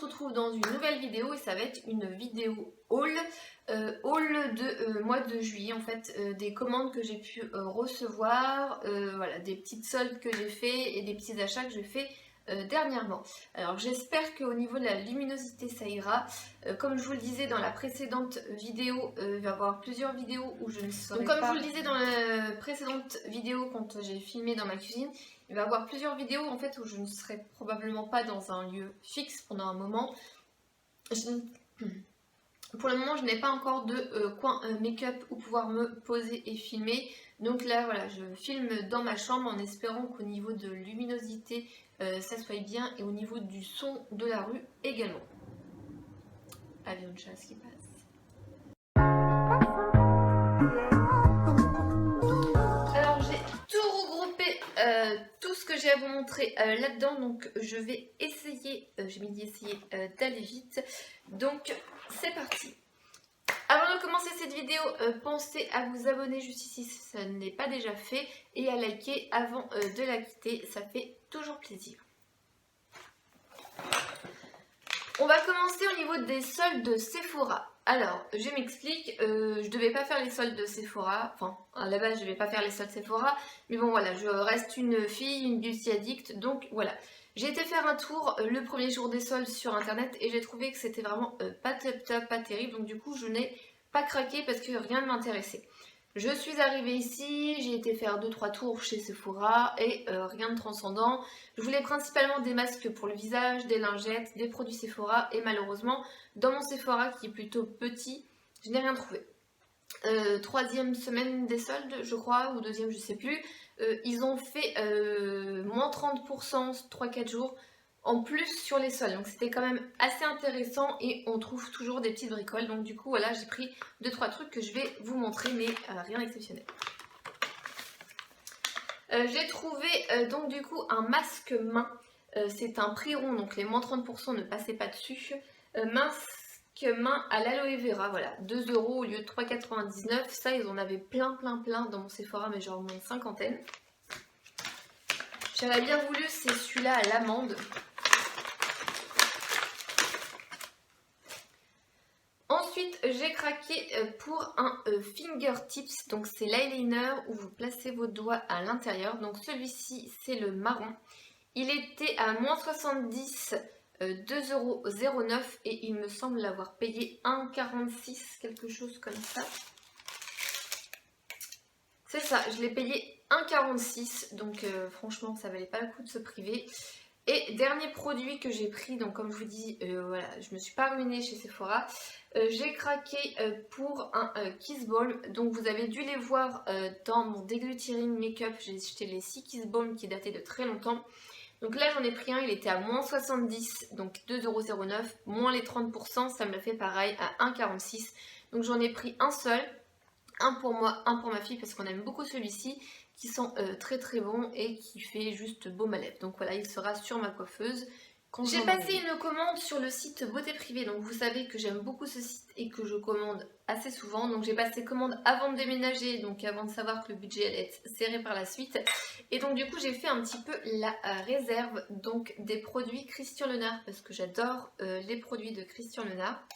retrouve dans une nouvelle vidéo et ça va être une vidéo haul, haul de mois de juillet en fait, des commandes que j'ai pu recevoir, voilà, des petites soldes que j'ai fait et des petits achats que j'ai fait dernièrement. Alors j'espère qu'au niveau de la luminosité ça ira. Comme je vous le disais dans la précédente vidéo, il va y avoir plusieurs vidéos où je ne serai pas... Donc comme je vous le disais dans la précédente vidéo quand j'ai filmé dans ma cuisine, il va y avoir plusieurs vidéos en fait où je ne serai probablement pas dans un lieu fixe pendant un moment. Pour le moment, je n'ai pas encore de coin make-up où pouvoir me poser et filmer. Donc là, voilà, je filme dans ma chambre en espérant qu'au niveau de luminosité, ça soit bien et au niveau du son de la rue également. Avion de chasse qui passe. Alors j'ai tout regroupé, tout ce que j'ai à vous montrer là-dedans, donc je vais essayer, j'ai mis d'essayer d'aller vite, donc c'est parti. Avant de commencer cette vidéo, pensez à vous abonner juste ici si ça n'est pas déjà fait et à liker avant de la quitter, ça fait toujours plaisir. On va commencer au niveau des soldes de Sephora. Alors, je m'explique, je devais pas faire les soldes de Sephora, enfin à la base je devais pas faire les soldes Sephora, mais bon voilà, je reste une fille, une beauty addict, donc voilà. J'ai été faire un tour le premier jour des soldes sur internet et j'ai trouvé que c'était vraiment pas top, pas terrible, donc du coup je n'ai pas craqué parce que rien ne m'intéressait. Je suis arrivée ici, j'ai été faire 2-3 tours chez Sephora et rien de transcendant. Je voulais principalement des masques pour le visage, des lingettes, des produits Sephora et malheureusement dans mon Sephora qui est plutôt petit, je n'ai rien trouvé. Troisième semaine des soldes je crois, ou deuxième je sais plus, ils ont fait moins 30% 3-4 jours en plus sur les soldes, donc c'était quand même assez intéressant et on trouve toujours des petites bricoles, donc du coup voilà j'ai pris 2-3 trucs que je vais vous montrer mais rien d'exceptionnel. J'ai trouvé donc du coup un masque main, c'est un prix rond donc les moins 30% ne passaient pas dessus, masque main à l'aloe vera, voilà, 2 € au lieu de 3,99, ça ils en avaient plein dans mon Sephora mais genre une cinquantaine. J'aurais bien voulu c'est celui-là à l'amande. Ensuite, j'ai craqué pour un fingertips, donc c'est l'eyeliner où vous placez vos doigts à l'intérieur. Donc celui-ci, c'est le marron. Il était à moins 70, 2,09 € et il me semble l'avoir payé 1,46, quelque chose comme ça. C'est ça, je l'ai payé 1,46, donc franchement, ça valait pas le coup de se priver. Et dernier produit que j'ai pris, donc comme je vous dis, voilà, je me suis pas ruinée chez Sephora. J'ai craqué pour un Kiss Balm. Donc vous avez dû les voir dans mon Decluttering Makeup. J'ai acheté les 6 Kiss Balm qui dataient de très longtemps. Donc là j'en ai pris un, il était à moins 70, donc 2,09 €, moins les 30%, ça me l'a fait pareil à 1,46. Donc j'en ai pris un seul, un pour moi, un pour ma fille parce qu'on aime beaucoup celui-ci, qui sont très bons et qui fait juste baume à lèvres. Donc voilà, il sera sur ma coiffeuse. J'ai passé une commande sur le site Beauté Privée, donc vous savez que j'aime beaucoup ce site et que je commande assez souvent. Donc j'ai passé commande avant de déménager, donc avant de savoir que le budget allait être serré par la suite. Et donc du coup j'ai fait un petit peu la réserve donc des produits Christian Lennart parce que j'adore les produits de Christian Lennart.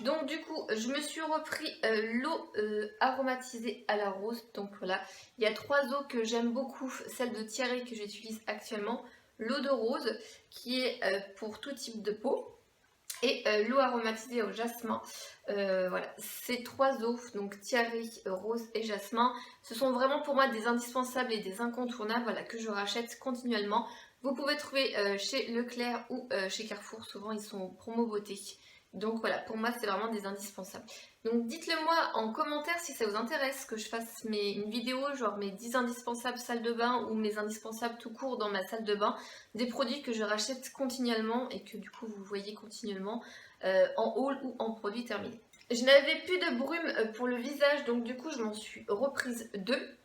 Donc du coup je me suis repris l'eau aromatisée à la rose, donc voilà, il y a 3 eaux que j'aime beaucoup, celle de Thierry que j'utilise actuellement, l'eau de rose qui est pour tout type de peau et l'eau aromatisée au jasmin. Voilà, ces 3 eaux, donc Thierry, rose et jasmin, ce sont vraiment pour moi des indispensables et des incontournables, voilà, que je rachète continuellement. Vous pouvez trouver chez Leclerc ou chez Carrefour, souvent ils sont promo beauté. Donc voilà, pour moi c'est vraiment des indispensables. Donc dites-le moi en commentaire si ça vous intéresse que je fasse une vidéo genre mes 10 indispensables salle de bain ou mes indispensables tout court dans ma salle de bain. Des produits que je rachète continuellement et que du coup vous voyez continuellement en haul ou en produit terminé. Je n'avais plus de brume pour le visage donc du coup je m'en suis reprise 2.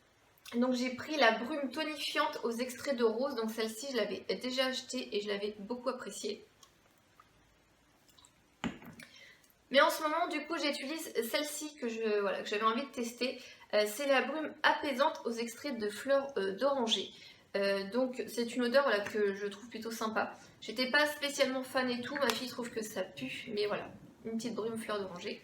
Donc j'ai pris la brume tonifiante aux extraits de rose. Donc celle-ci je l'avais déjà achetée et je l'avais beaucoup appréciée. Mais en ce moment, du coup, j'utilise celle-ci que j'avais envie de tester. C'est la brume apaisante aux extraits de fleurs d'oranger. Donc, c'est une odeur que je trouve plutôt sympa. J'étais pas spécialement fan et tout, ma fille trouve que ça pue, mais voilà, une petite brume fleur d'oranger.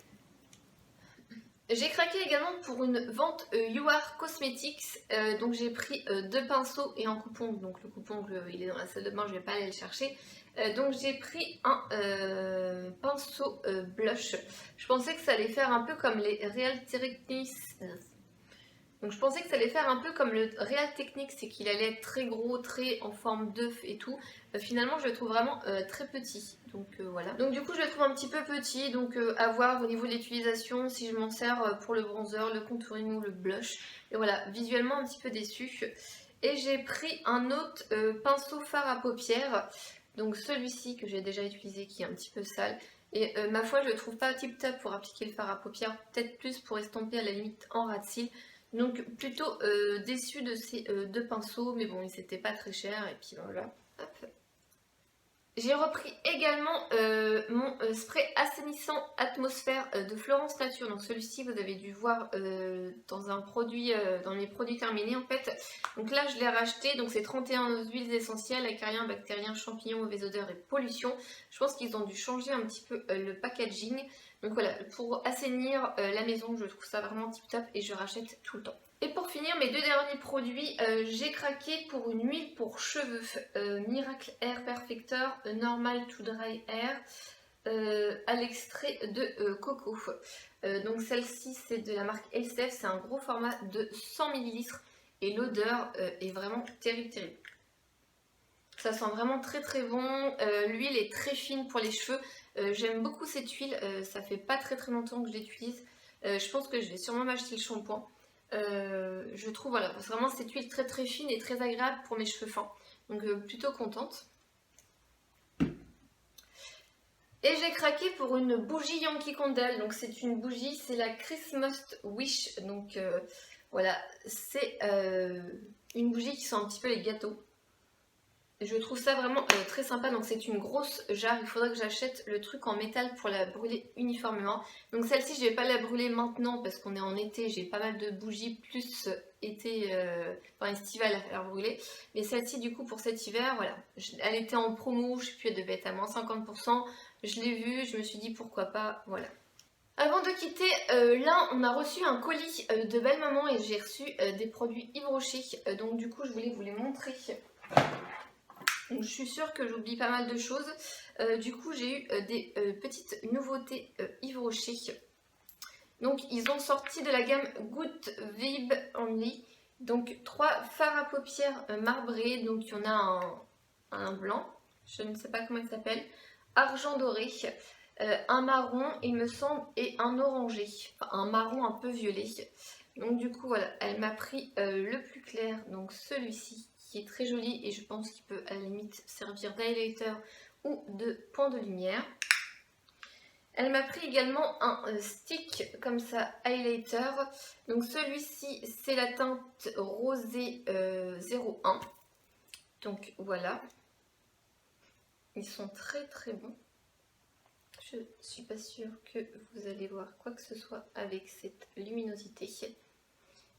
J'ai craqué également pour une vente You Are Cosmetics, donc j'ai pris 2 pinceaux et un coupe-ongle, donc le coupe-ongle il est dans la salle de bain, je vais pas aller le chercher. Donc j'ai pris un pinceau blush. Je pensais que ça allait faire un peu comme les Real Techniques. Donc je pensais que ça allait faire un peu comme le Real Techniques, c'est qu'il allait être très gros, très en forme d'œuf et tout. Finalement je le trouve vraiment très petit, donc voilà. Donc du coup je le trouve un petit peu petit, donc à voir au niveau de l'utilisation si je m'en sers pour le bronzer, le contouring ou le blush. Et voilà, visuellement un petit peu déçue. Et j'ai pris un autre pinceau fard à paupières, donc celui-ci que j'ai déjà utilisé qui est un petit peu sale. Et ma foi je le trouve pas tip top pour appliquer le fard à paupières, peut-être plus pour estomper à la limite en ras de cils. Donc plutôt déçue de ces 2 pinceaux, mais bon ils étaient pas très chers et puis voilà. Hop. J'ai repris également mon spray assainissant atmosphère de Florence Nature. Donc celui-ci vous avez dû voir dans un produit, dans mes produits terminés en fait. Donc là je l'ai racheté, donc c'est 31 huiles essentielles, acariens, bactériens, champignons, mauvaises odeurs et pollution. Je pense qu'ils ont dû changer un petit peu le packaging. Donc voilà, pour assainir la maison, je trouve ça vraiment tip top et je rachète tout le temps. Et pour finir, mes 2 derniers produits, j'ai craqué pour une huile pour cheveux Miracle Hair Perfector Normal to Dry Hair à l'extrait de coco. Donc celle-ci c'est de la marque Elsef, c'est un gros format de 100 ml et l'odeur est vraiment terrible. Ça sent vraiment très très bon, l'huile est très fine pour les cheveux, j'aime beaucoup cette huile, ça fait pas très longtemps que je l'utilise, je pense que je vais sûrement m'acheter le shampoing. Je trouve voilà, c'est vraiment cette huile très fine et très agréable pour mes cheveux fins, donc plutôt contente. Et j'ai craqué pour une bougie Yankee Candle, donc c'est une bougie, c'est la Christmas Wish, donc voilà, c'est une bougie qui sent un petit peu les gâteaux. Je trouve ça vraiment très sympa, donc c'est une grosse jarre, il faudrait que j'achète le truc en métal pour la brûler uniformément. Donc celle-ci je vais pas la brûler maintenant parce qu'on est en été, j'ai pas mal de bougies plus été, enfin estivale à faire brûler. Mais celle-ci du coup pour cet hiver, voilà, elle était en promo, je sais plus, elle devait être à moins 50%, je l'ai vue, je me suis dit pourquoi pas, voilà. Avant de quitter, là on a reçu un colis de belle maman et j'ai reçu des produits Yves Rocher, donc du coup je voulais vous les montrer. Donc je suis sûre que j'oublie pas mal de choses. Du coup j'ai eu des petites nouveautés Yves Rocher. Donc ils ont sorti de la gamme Good Vibe Only. Donc 3 fards à paupières marbrés. Donc il y en a un blanc, je ne sais pas comment il s'appelle, argent doré, un marron il me semble et un orangé. Enfin un marron un peu violet. Donc du coup voilà, elle m'a pris le plus clair, donc celui-ci, qui est très joli et je pense qu'il peut à la limite servir d'highlighter ou de point de lumière. Elle m'a pris également un stick comme ça, highlighter. Donc celui-ci c'est la teinte rosée 01. Donc voilà. Ils sont très bons. Je suis pas sûre que vous allez voir quoi que ce soit avec cette luminosité.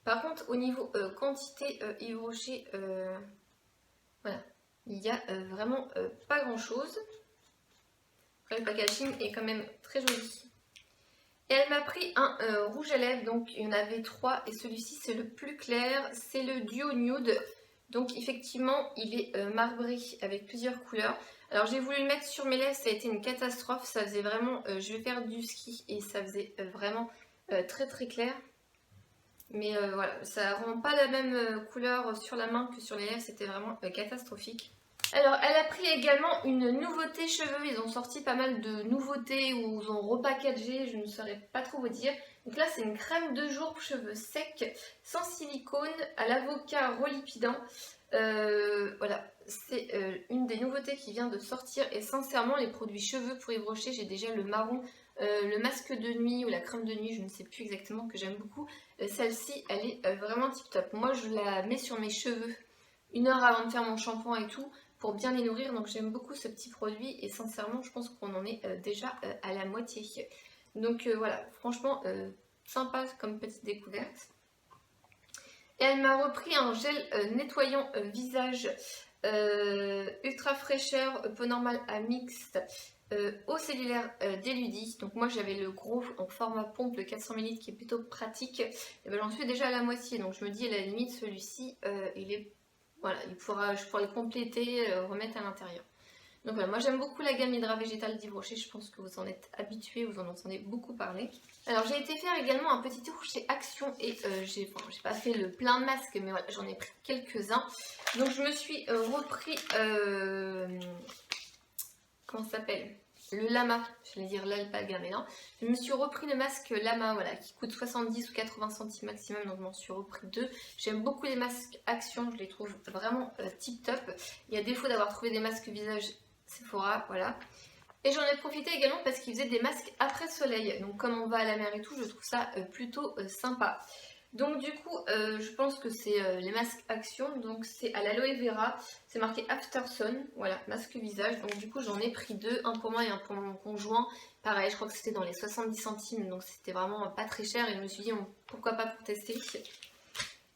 Par contre, au niveau quantité Yves Rocher, voilà, il y a vraiment pas grand chose. Après, le packaging est quand même très joli. Et elle m'a pris un rouge à lèvres, donc il y en avait 3 et celui-ci c'est le plus clair, c'est le Duo Nude. Donc effectivement il est marbré avec plusieurs couleurs. Alors j'ai voulu le mettre sur mes lèvres, ça a été une catastrophe, ça faisait vraiment, je vais faire du ski et ça faisait vraiment très clair. Mais voilà, ça rend pas la même couleur sur la main que sur les lèvres, c'était vraiment catastrophique. Alors, elle a pris également une nouveauté cheveux. Ils ont sorti pas mal de nouveautés ou ils ont repackagé, je ne saurais pas trop vous dire. Donc là, c'est une crème de jour pour cheveux secs, sans silicone, à l'avocat relipidant. Voilà, c'est une des nouveautés qui vient de sortir. Et sincèrement, les produits cheveux pour Yves Rocher, j'ai déjà le marron, le masque de nuit ou la crème de nuit, je ne sais plus exactement, que j'aime beaucoup. Celle-ci, elle est vraiment tip top. Moi, je la mets sur mes cheveux 1 heure avant de faire mon shampoing et tout, pour bien les nourrir, donc j'aime beaucoup ce petit produit et sincèrement je pense qu'on en est déjà à la moitié. Donc voilà, franchement sympa comme petite découverte. Et elle m'a repris un gel nettoyant visage Ultra fraîcheur, peau normale à mixte, eau cellulaire d'Eludie. Donc moi j'avais le gros en format pompe, le 400 ml qui est plutôt pratique. Et ben, j'en suis déjà à la moitié, donc je me dis à la limite celui-ci, il est, voilà, je pourrais le compléter, remettre à l'intérieur. Donc voilà, moi j'aime beaucoup la gamme Hydra Végétal d'Yves Rocher, je pense que vous en êtes habitués, vous en entendez beaucoup parler. Alors j'ai été faire également un petit tour chez Action et j'ai pas fait le plein de masques, mais voilà, j'en ai pris quelques-uns. Donc je me suis repris, comment ça s'appelle, le lama, j'allais dire l'alpaga, mais non. Je me suis repris le masque lama, voilà, qui coûte 70 ou 80 centimes maximum, donc je m'en suis repris deux. J'aime beaucoup les masques Action, je les trouve vraiment tip top. Il y a défaut d'avoir trouvé des masques visage Sephora, voilà. Et j'en ai profité également parce qu'ils faisaient des masques après soleil. Donc comme on va à la mer et tout, je trouve ça plutôt sympa. Donc du coup, je pense que c'est les masques Action. Donc c'est à l'aloe vera. C'est marqué After Sun. Voilà, masque visage. Donc du coup, j'en ai pris deux. Un pour moi et un pour mon conjoint. Pareil, je crois que c'était dans les 70 centimes. Donc c'était vraiment pas très cher. Et je me suis dit, pourquoi pas pour tester.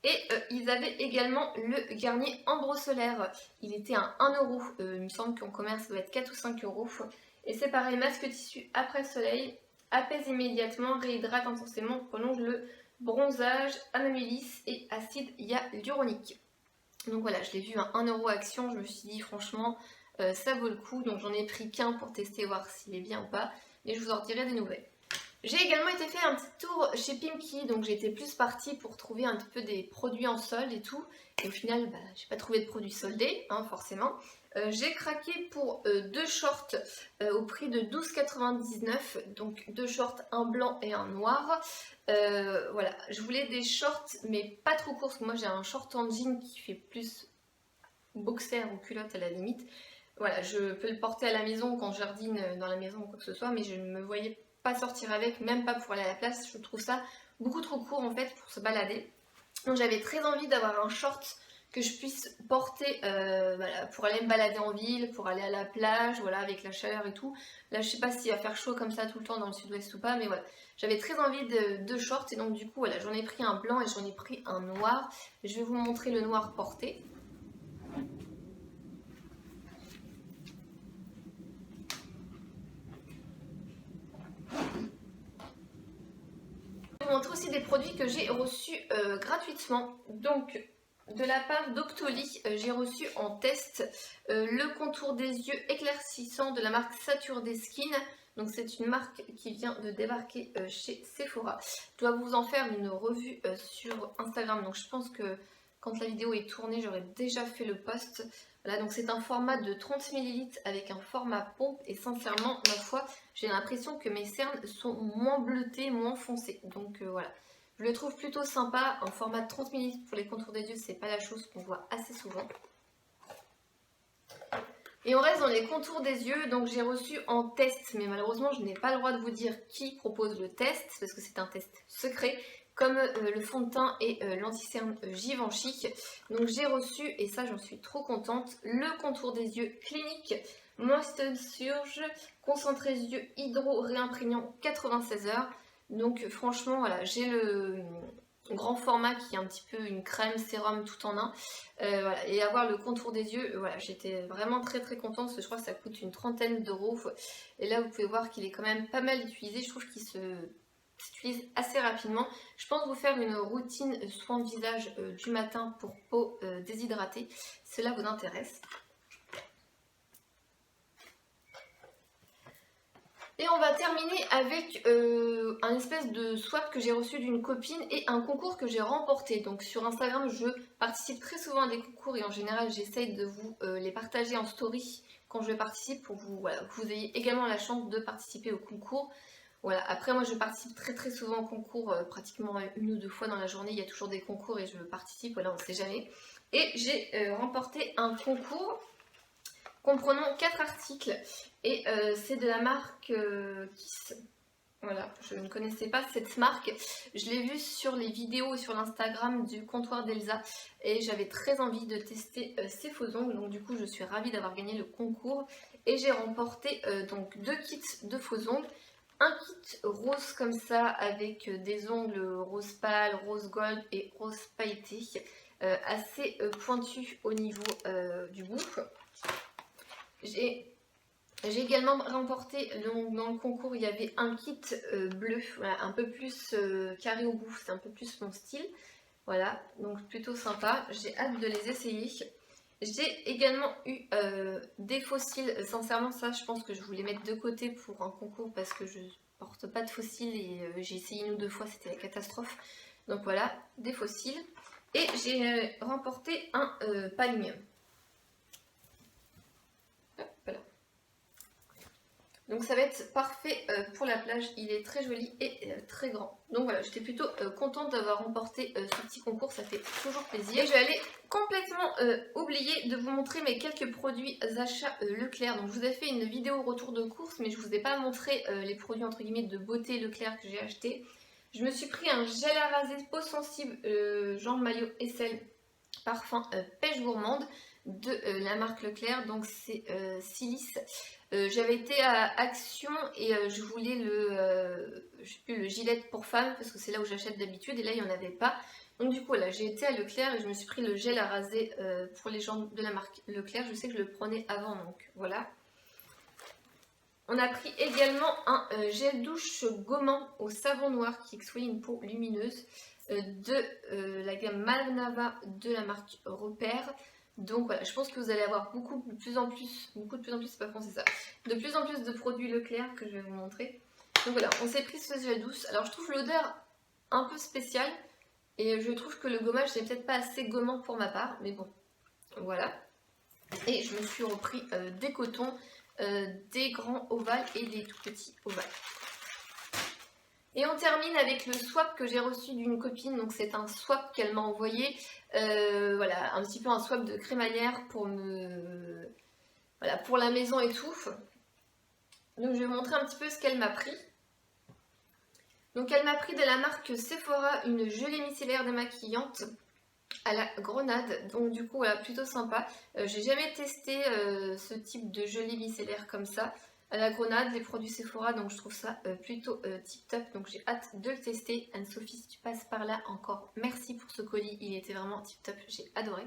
Et ils avaient également le Garnier Ambre Solaire. Il était à 1 euro. Il me semble qu'en commerce, ça doit être 4 ou 5 euros. Et c'est pareil, masque tissu après soleil. Apaise immédiatement, réhydrate intensément, prolonge le bronzage, amélie et acide hyaluronique. Donc voilà, je l'ai vu à 1 euro Action. Je me suis dit, franchement, ça vaut le coup. Donc j'en ai pris qu'un pour tester, voir s'il est bien ou pas. Mais je vous en dirai des nouvelles. J'ai également été faire un petit tour chez Pimki, donc j'étais plus partie pour trouver un petit peu des produits en solde et tout. Et au final, j'ai pas trouvé de produits soldés, hein, forcément. J'ai craqué pour deux shorts au prix de 12,99 €. Donc deux shorts, un blanc et un noir. Voilà, je voulais des shorts, mais pas trop courts, parce que moi j'ai un short en jean qui fait plus boxer ou culotte à la limite. Voilà, je peux le porter à la maison quand je jardine dans la maison ou quoi que ce soit, mais je ne me voyais pas sortir avec, même pas pour aller à la place. Je trouve ça beaucoup trop court en fait pour se balader. Donc j'avais très envie d'avoir un short que je puisse porter voilà, pour aller me balader en ville, pour aller à la plage, voilà, avec la chaleur et tout. Là je sais pas s'il va faire chaud comme ça tout le temps dans le sud-ouest ou pas, mais voilà. J'avais très envie de shorts et donc du coup voilà, j'en ai pris un blanc et j'en ai pris un noir. Je vais vous montrer le noir porté. Je vais vous montrer aussi des produits que j'ai reçus gratuitement. Donc de la part d'Octoly, j'ai reçu en test le contour des yeux éclaircissant de la marque Saturday Skin. Donc c'est une marque qui vient de débarquer chez Sephora. Je dois vous en faire une revue sur Instagram. Donc je pense que quand la vidéo est tournée, j'aurai déjà fait le post. Voilà, donc c'est un format de 30 ml avec un format pompe. Et sincèrement, ma foi, j'ai l'impression que mes cernes sont moins bleutées, moins foncées. Donc voilà. Je le trouve plutôt sympa, en format de 30 ml pour les contours des yeux, c'est pas la chose qu'on voit assez souvent. Et on reste dans les contours des yeux, donc j'ai reçu en test, mais malheureusement je n'ai pas le droit de vous dire qui propose le test, parce que c'est un test secret, comme le fond de teint et l'anti-cerne Givenchy. Donc j'ai reçu, et ça j'en suis trop contente, le contour des yeux clinique Moisture Surge, concentré des yeux hydro réimprégnant 96 heures. Donc franchement voilà, j'ai le grand format qui est un petit peu une crème sérum tout en un, voilà. Et avoir le contour des yeux, voilà, j'étais vraiment très contente parce que je crois que ça coûte une 30aine d'euros. Et là vous pouvez voir qu'il est quand même pas mal utilisé, je trouve qu'il s'utilise assez rapidement. Je pense vous faire une routine soin visage du matin pour peau déshydratée, si cela vous intéresse. Et on va terminer avec un espèce de swap que j'ai reçu d'une copine et un concours que j'ai remporté. Donc sur Instagram, je participe très souvent à des concours et en général, j'essaye de vous les partager en story quand je participe pour vous, voilà, que vous ayez également la chance de participer au concours. Voilà. Après, moi, je participe très souvent au concours, pratiquement 1 ou 2 fois dans la journée. Il y a toujours des concours et je participe, voilà, on ne sait jamais. Et j'ai remporté un concours comprenant 4 articles et c'est de la marque Kiss. Voilà, je ne connaissais pas cette marque, je l'ai vue sur les vidéos et sur l'Instagram du comptoir d'Elsa et j'avais très envie de tester ces faux ongles, donc du coup je suis ravie d'avoir gagné le concours et j'ai remporté donc 2 kits de faux ongles, un kit rose comme ça avec des ongles rose pâle, rose gold et rose pailleté. assez pointu au niveau du bout. J'ai également remporté, dans le concours, il y avait un kit bleu, voilà, un peu plus carré au bout, c'est un peu plus mon style. Voilà, donc plutôt sympa, j'ai hâte de les essayer. J'ai également eu des fossiles, sincèrement ça je pense que je voulais mettre de côté pour un concours parce que je porte pas de fossiles et j'ai essayé 1 ou 2 fois, c'était la catastrophe. Donc voilà, des fossiles. Et j'ai remporté un palmium. Voilà. Donc ça va être parfait pour la plage, il est très joli et très grand. Donc voilà, j'étais plutôt contente d'avoir remporté ce petit concours, ça fait toujours plaisir. Et je vais aller complètement oublier de vous montrer mes quelques produits achats Leclerc. Donc je vous ai fait une vidéo retour de course, mais je vous ai pas montré les produits entre guillemets de beauté Leclerc que j'ai acheté. Je me suis pris un gel à raser peau sensible Jean Maillot Essel parfum pêche gourmande de la marque Leclerc, donc c'est Silice. J'avais été à Action et je voulais le gilet pour femme parce que c'est là où j'achète d'habitude et là il n'y en avait pas. Donc du coup là j'ai été à Leclerc et je me suis pris le gel à raser pour les gens de la marque Leclerc. Je sais que je le prenais avant, donc voilà. On a pris également un gel douche gommant au savon noir qui exfolie une peau lumineuse de la gamme Malnava de la marque Repère. Donc voilà, je pense que vous allez avoir beaucoup de plus en plus, c'est pas français ça, de plus en plus de produits Leclerc que je vais vous montrer. Donc voilà, on s'est pris ce gel douce. Alors je trouve l'odeur un peu spéciale et je trouve que le gommage n'est peut-être pas assez gommant pour ma part, mais bon, voilà. Et je me suis repris des cotons, des grands ovales et des tout petits ovales. Et on termine avec le swap que j'ai reçu d'une copine, donc c'est un swap qu'elle m'a envoyé, voilà, un petit peu un swap de crémaillère pour voilà, pour la maison et tout. Donc je vais vous montrer un petit peu ce qu'elle m'a pris. Donc elle m'a pris de la marque Sephora une gelée micellaire démaquillante à la grenade, donc du coup voilà, plutôt sympa. J'ai jamais testé ce type de gelée micellaire comme ça à la grenade, les produits Sephora, donc je trouve ça plutôt tip top, donc j'ai hâte de le tester. Anne-Sophie, si tu passes par là, encore merci pour ce colis, il était vraiment tip top, j'ai adoré.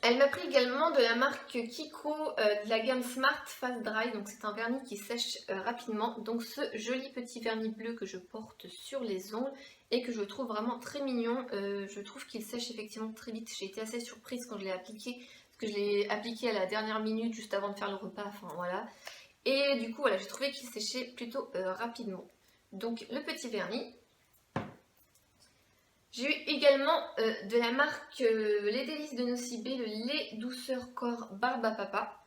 Elle m'a pris également de la marque Kiko de la gamme Smart Fast Dry, donc c'est un vernis qui sèche rapidement, donc ce joli petit vernis bleu que je porte sur les ongles et que je trouve vraiment très mignon. Je trouve qu'il sèche effectivement très vite, j'ai été assez surprise quand je l'ai appliqué, parce que je l'ai appliqué à la dernière minute juste avant de faire le repas, enfin voilà. Et du coup voilà, j'ai trouvé qu'il séchait plutôt rapidement. Donc le petit vernis. J'ai eu également de la marque Les Délices de Nocibé, le lait douceur corps barbe à papa.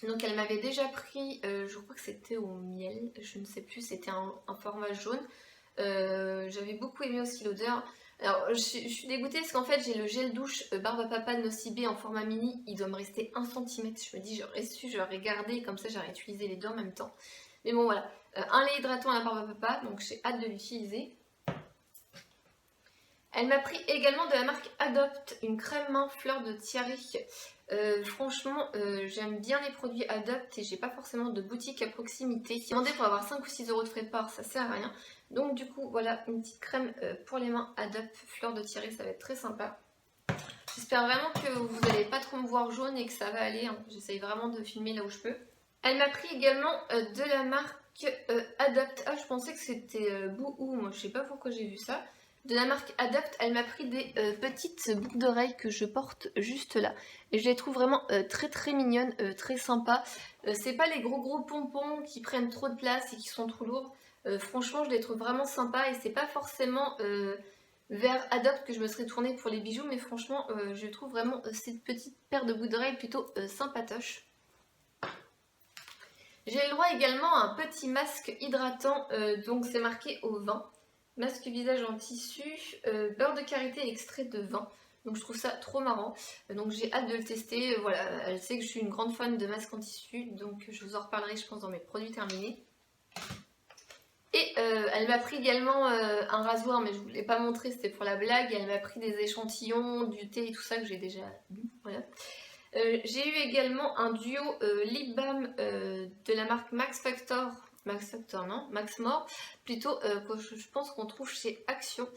Donc elle m'avait déjà pris, je crois que c'était au miel, je ne sais plus, c'était un format jaune. J'avais beaucoup aimé aussi l'odeur. Alors je suis dégoûtée parce qu'en fait j'ai le gel douche barbe à papa de Nocibé en format mini, il doit me rester 1 cm. Je me dis j'aurais su, j'aurais gardé, comme ça j'aurais utilisé les deux en même temps. Mais bon voilà, un lait hydratant à la barbe à papa, donc j'ai hâte de l'utiliser. Elle m'a pris également de la marque Adopt une crème main fleur de tiari. Franchement, j'aime bien les produits Adopt et j'ai pas forcément de boutique à proximité. Demander pour avoir 5 ou 6 euros de frais de port, ça sert à rien. Donc du coup, voilà une petite crème pour les mains Adopt fleur de tiari, ça va être très sympa. J'espère vraiment que vous n'allez pas trop me voir jaune et que ça va aller. Hein. J'essaye vraiment de filmer là où je peux. Elle m'a pris également de la marque Adopt. Ah, je pensais que c'était Bouhou, moi je sais pas pourquoi j'ai vu ça. De la marque Adopt, elle m'a pris des petites boucles d'oreilles que je porte juste là. Et je les trouve vraiment très très mignonnes, très sympas. C'est pas les gros pompons qui prennent trop de place et qui sont trop lourds. Franchement, je les trouve vraiment sympas et c'est pas forcément vers Adopt que je me serais tournée pour les bijoux. Mais franchement, je trouve vraiment cette petite paire de boucles d'oreilles plutôt sympatoche. J'ai le droit également à un petit masque hydratant, donc c'est marqué au vin. Masque visage en tissu, beurre de karité extrait de vin. Donc je trouve ça trop marrant. Donc j'ai hâte de le tester. Voilà, elle sait que je suis une grande fan de masques en tissu. Donc je vous en reparlerai je pense dans mes produits terminés. Et elle m'a pris également un rasoir, mais je ne vous l'ai pas montré, c'était pour la blague. Elle m'a pris des échantillons, du thé et tout ça que j'ai déjà bu. Voilà. J'ai eu également un duo lip balm de la marque Max Factor non, Max More, plutôt que je pense qu'on trouve chez Action.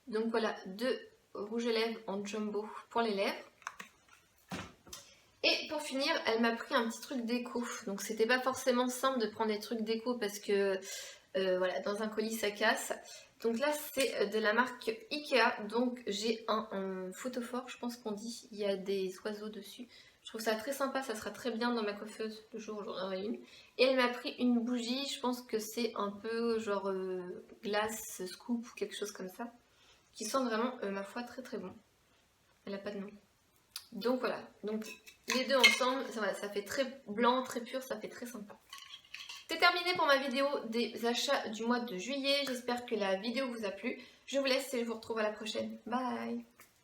Donc voilà, deux rouge à lèvres en jumbo pour les lèvres. Et pour finir, elle m'a pris un petit truc déco. Donc c'était pas forcément simple de prendre des trucs déco parce que voilà, dans un colis ça casse. Donc là c'est de la marque Ikea. Donc j'ai un photophore, je pense qu'on dit. Il y a des oiseaux dessus. Je trouve ça très sympa, ça sera très bien dans ma coiffeuse le jour où j'en aurai une. Et elle m'a pris une bougie, je pense que c'est un peu genre glace, scoop ou quelque chose comme ça. Qui sent vraiment, ma foi, très très bon. Elle n'a pas de nom. Donc voilà, donc les deux ensemble, ça fait très blanc, très pur, ça fait très sympa. C'est terminé pour ma vidéo des achats du mois de juillet. J'espère que la vidéo vous a plu. Je vous laisse et je vous retrouve à la prochaine. Bye!